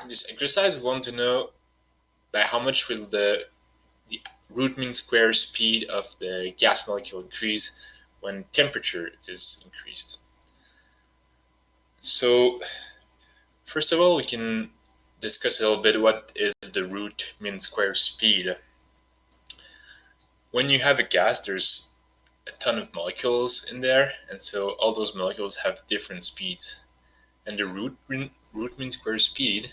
In this exercise, we want to know by how much will the root mean square speed of the gas molecule increase when temperature is increased. So first of all, we can discuss a little bit what is the root mean square speed. When you have a gas, there's a ton of molecules in there, and so all those molecules have different speeds. And the root mean square speed,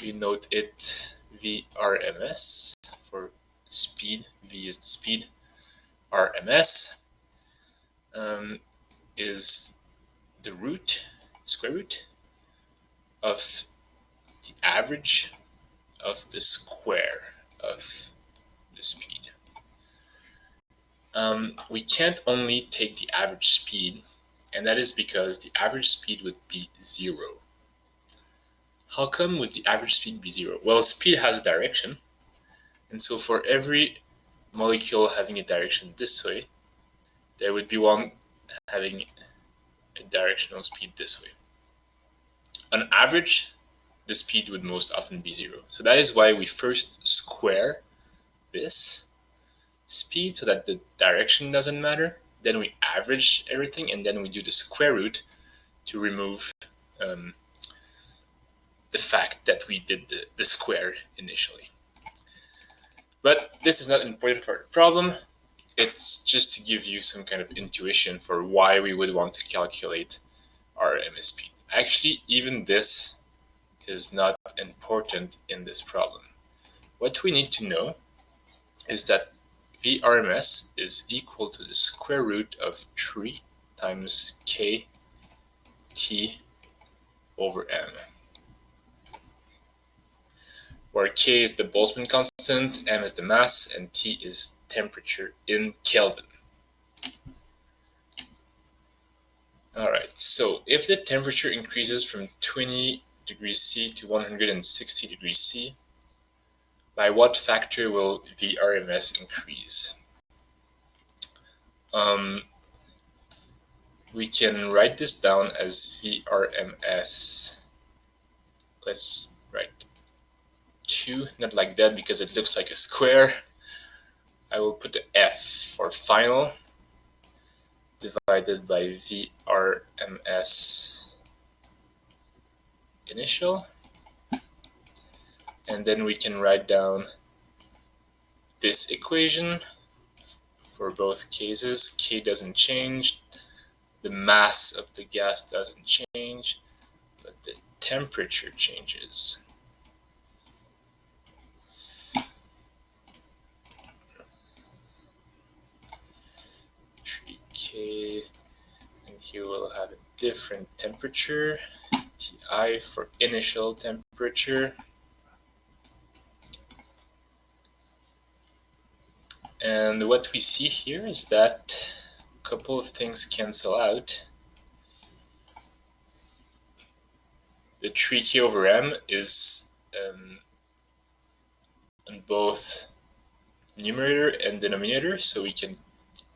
we note it VRMS for speed. V is the speed. RMS is the square root of the average of the square of the speed. We can't only take the average speed, and that is because the average speed would be 0. How come would the average speed be 0? Well, speed has a direction, and so for every molecule having a direction this way, there would be one having a directional speed this way. On average, the speed would most often be 0. So that is why we first square this speed so that the direction doesn't matter. Then we average everything, and then we do the square root to remove the fact that we did the square initially. But this is not important for the problem. It's just to give you some kind of intuition for why we would want to calculate our MS speed. Actually, even this is not important in this problem. What we need to know is that VRMS is equal to the square root of 3 times KT over M, where K is the Boltzmann constant, M is the mass, and T is temperature in Kelvin. Alright, so if the temperature increases from 20 degrees C to 160 degrees C, by what factor will VRMS increase? We can write this down as VRMS. Let's write 2, not like that because it looks like a square. I will put the F for final divided by VRMS initial. And then we can write down this equation for both cases. K doesn't change, the mass of the gas doesn't change, but the temperature changes. K, and here we'll have a different temperature, Ti for initial temperature. And what we see here is that a couple of things cancel out. The 3K over M is on both numerator and denominator, so we can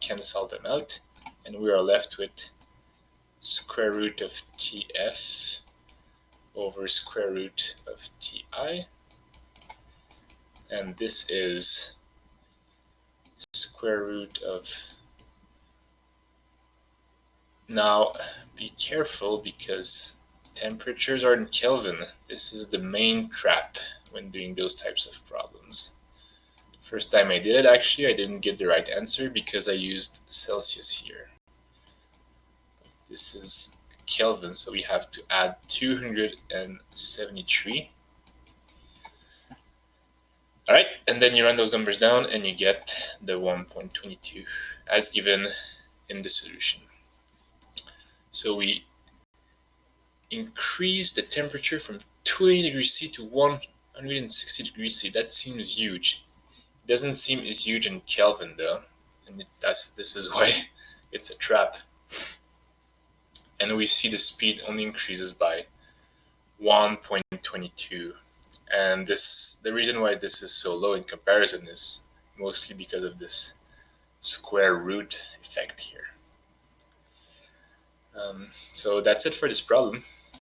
cancel them out, and we are left with square root of TF over square root of Ti, and this is square root of, now be careful because temperatures are in Kelvin. This is the main trap when doing those types of problems. First time I did it, actually, I didn't get the right answer because I used Celsius here. This is Kelvin, so we have to add 273. Alright, and then you run those numbers down and you get the 1.22 as given in the solution. So we increase the temperature from 20 degrees C to 160 degrees C. That seems huge. It doesn't seem as huge in Kelvin though, and this is why it's a trap. And we see the speed only increases by 1.22. And the reason why this is so low in comparison is mostly because of this square root effect here. So that's it for this problem.